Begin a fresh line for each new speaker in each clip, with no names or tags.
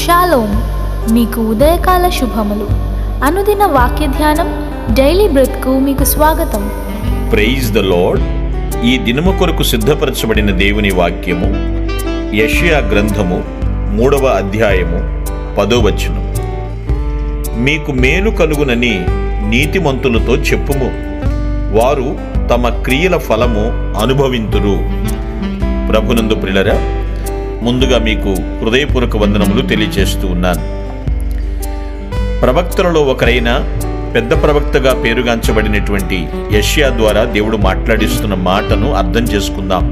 Shalom, మీకు ఉదయకాల శుభములు. అనుదిన వాక్య ధ్యానం డైలీ బ్రెత్కు మీకు స్వాగతం.
Praise the lord. ఈ దినము కొరకు సిద్ధపరచబడిన దేవుని వాక్యము యెషయా గ్రంథము 3వ అధ్యాయము 10వ వచనం. మీకు మేలు కలుగునని నీతిమంతులతో చెప్పుము, వారు తమ క్రియల ఫలము అనుభవింతురు. ప్రభునందు ప్రియులారా, ముందుగా మీకు హృదయపూర్వక వందనములు తెలియజేస్తూ ఉన్నాను. ప్రవక్తలలో ఒకరైన పెద్ద ప్రవక్తగా పేరుగాంచబడినటువంటి యెషయా ద్వారా దేవుడు మాట్లాడిస్తున్న మాటను అర్థం చేసుకుందాం.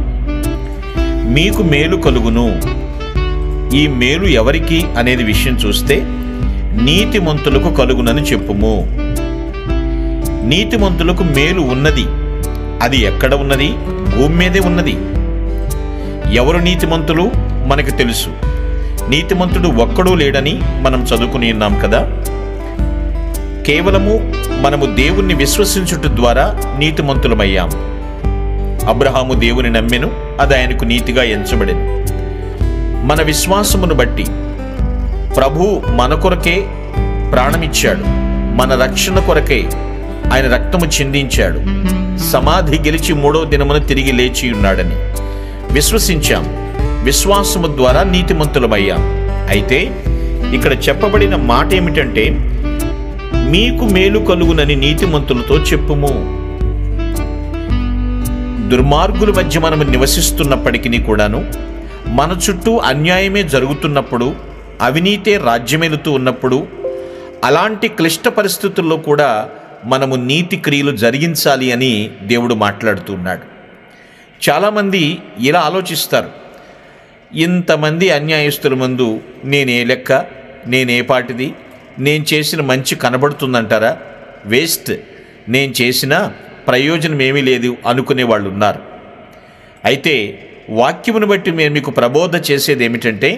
మీకు మేలు కలుగును. ఈ మేలు ఎవరికి అనేది విషయం చూస్తే నీతిమంతులకు కలుగునని చెప్పుము. నీతిమంతులకు మేలు ఉన్నది. అది ఎక్కడ ఉన్నది? భూమి మీదే ఉన్నది. ఎవరు నీతిమంతులు మనకు తెలుసు. నీతిమంతుడు ఒక్కడూ లేడని మనం చదువుకుని ఉన్నాం కదా. కేవలము మనము దేవుణ్ణి విశ్వసించుట ద్వారా నీతిమంతులమయ్యాం. అబ్రహాము దేవుని నమ్మెను, అది ఆయనకు నీతిగా ఎంచబడెను. మన విశ్వాసమును బట్టి ప్రభువు మన కొరకే ప్రాణమిచ్చాడు. మన రక్షణ కొరకే ఆయన రక్తము చిందించాడు. సమాధి గెలిచి 3వ దినమున తిరిగి లేచి ఉన్నాడని విశ్వసించాం. విశ్వాసము ద్వారా నీతిమంతులమయ్యాం. అయితే ఇక్కడ చెప్పబడిన మాట ఏమిటంటే, మీకు మేలు కలుగునని నీతిమంతులతో చెప్పుము. దుర్మార్గుల మధ్య మనము నివసిస్తున్నప్పటికీ కూడాను, మన చుట్టూ అన్యాయమే జరుగుతున్నప్పుడు, అవినీతే రాజ్యమేలుతూ ఉన్నప్పుడు, అలాంటి క్లిష్ట పరిస్థితుల్లో కూడా మనము నీతి క్రియలు జరిగించాలి అని దేవుడు మాట్లాడుతున్నాడు. చాలామంది ఇలా ఆలోచిస్తారు, ఇంతమంది అన్యాయస్తుల ముందు నేనే లెక్క, నేనే పాటిది, నేను చేసిన మంచి కనబడుతుందంటారా? వేస్ట్, నేను చేసిన ప్రయోజనం ఏమీ లేదు అనుకునే వాళ్ళు ఉన్నారు. అయితే వాక్యమును బట్టి నేను మీకు ప్రబోధ చేసేది ఏమిటంటే,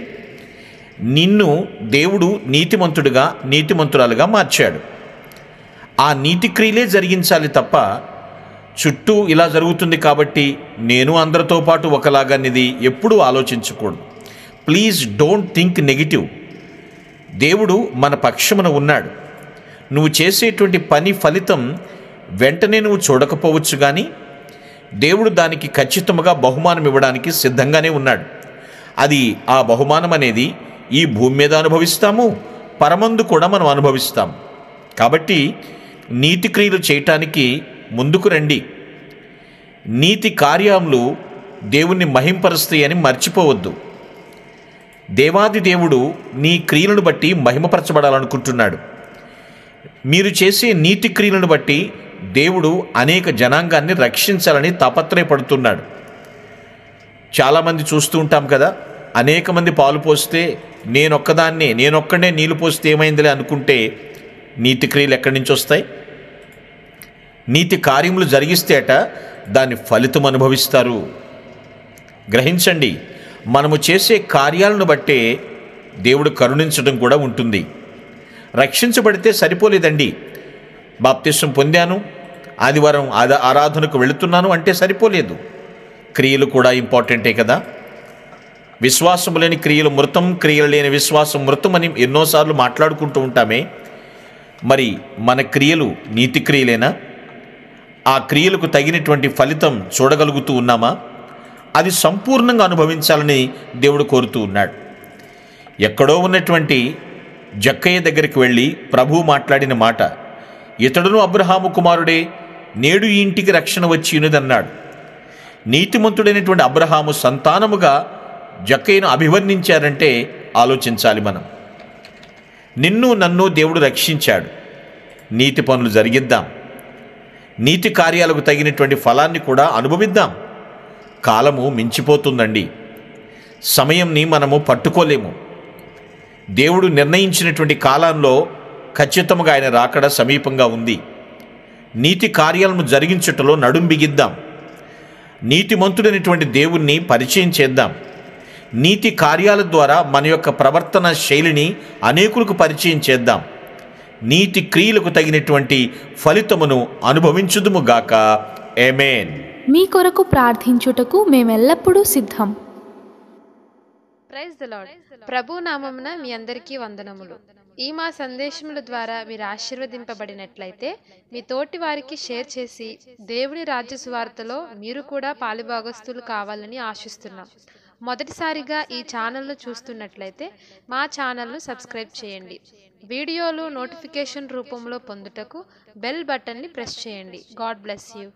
నిన్ను దేవుడు నీతిమంతుడిగా, నీతిమంతురాలుగా మార్చాడు. ఆ నీతి క్రియలే జరిగించాలి తప్ప చుట్టూ ఇలా జరుగుతుంది కాబట్టి నేను అందరితో పాటు ఒకలాగానిది ఎప్పుడూ ఆలోచించకూడదు. Please don't think negative. దేవుడు మన పక్షమున ఉన్నాడు. నువ్వు చేసేటువంటి పని ఫలితం వెంటనే నువ్వు చూడకపోవచ్చు, కానీ దేవుడు దానికి ఖచ్చితంగా బహుమానం ఇవ్వడానికి సిద్ధంగానే ఉన్నాడు. అది ఆ బహుమానం అనేది ఈ భూమి మీద అనుభవిస్తాము, పరమందు కూడా మనం అనుభవిస్తాము. కాబట్టి నీతి క్రియలు చేయటానికి ముందుకు రండి. నీతి కార్యములు దేవుణ్ణి మహింపరుస్తాయని మర్చిపోవద్దు. దేవాది దేవుడు నీ క్రియలను బట్టి మహిమపరచబడాలనుకుంటున్నాడు. మీరు చేసే నీతి క్రియలను బట్టి దేవుడు అనేక జనాంగాన్ని రక్షించాలని తాపత్రయపడుతున్నాడు. చాలామంది చూస్తూ ఉంటాం కదా, అనేక మంది పాలు పోస్తే నేనొక్కడే నీళ్లు పోస్తే ఏమైందిలే అనుకుంటే నీతి క్రియలు ఎక్కడి నుంచి వస్తాయి? నీతి కార్యములు జరిగిస్తేట దాని ఫలితం అనుభవిస్తారు. గ్రహించండి, మనము చేసే కార్యాలను బట్టే దేవుడు కరుణించడం కూడా ఉంటుంది. రక్షించబడితే సరిపోలేదండి. బాప్తిస్వం పొందాను, ఆదివారం ఆరాధనకు వెళుతున్నాను అంటే సరిపోలేదు. క్రియలు కూడా ఇంపార్టెంటే కదా. విశ్వాసం లేని క్రియలు మృతం, క్రియలు లేని విశ్వాసం మృతం అని ఎన్నోసార్లు మాట్లాడుకుంటూ ఉంటామే. మరి మన క్రియలు నీతి క్రియలేనా? ఆ క్రియలకు తగినటువంటి ఫలితం చూడగలుగుతూ ఉన్నామా? అది సంపూర్ణంగా అనుభవించాలని దేవుడు కోరుతూ ఉన్నాడు. ఎక్కడో ఉన్నటువంటి జక్కయ్య దగ్గరికి వెళ్ళి ప్రభువు మాట్లాడిన మాట, ఇతడును అబ్రహాము కుమారుడే, నేడు ఈ ఇంటికి రక్షణ వచ్చి ఉన్నదన్నాడు. నీతిమంతుడైనటువంటి అబ్రహాము సంతానముగా జక్కయ్యను అభివర్ణించారంటే ఆలోచించాలి మనం. నిన్ను నన్ను దేవుడు రక్షించాడు. నీతి పనులు జరిగిద్దాం. నీతి కార్యాలకు తగినటువంటి ఫలాన్ని కూడా అనుభవిద్దాం. కాలము మించిపోతుందండి. సమయంని మనము పట్టుకోలేము. దేవుడు నిర్ణయించినటువంటి కాలంలో ఖచ్చితంగా ఆయన రాకడ సమీపంగా ఉంది. నీతి కార్యాలను జరిగించుటలో నడుం బిగిద్దాం. నీతిమంతుడైనటువంటి దేవుణ్ణి పరిచయం చేద్దాం. నీతి కార్యాల ద్వారా మన యొక్క ప్రవర్తన శైలిని అనేకులకు పరిచయం చేద్దాం. నీతి క్రియలకు తగినటువంటి ఫలితమును అనుభవించుదుముగాక. ఆమేన్.
మీ కొరకు ప్రార్థించుటకు మేమెల్లప్పుడూ సిద్ధం.
Praise the lord. ప్రభు నామమున మీ అందరికీ వందనములు. ఈ మా సందేశముల ద్వారా మీరు ఆశీర్వదింపబడినట్లయితే మీ తోటి వారికి షేర్ చేసి దేవుని రాజ్య సువార్తలో మీరు కూడా పాలుభాగస్తులు కావాలని ఆశిస్తున్నాం. మొదటిసారిగా ఈ ఛానల్ను చూస్తున్నట్లయితే మా ఛానల్ను సబ్స్క్రైబ్ చేయండి. వీడియోలు నోటిఫికేషన్ రూపంలో పొందుటకు బెల్ బటన్ని ప్రెస్ చేయండి. God bless you.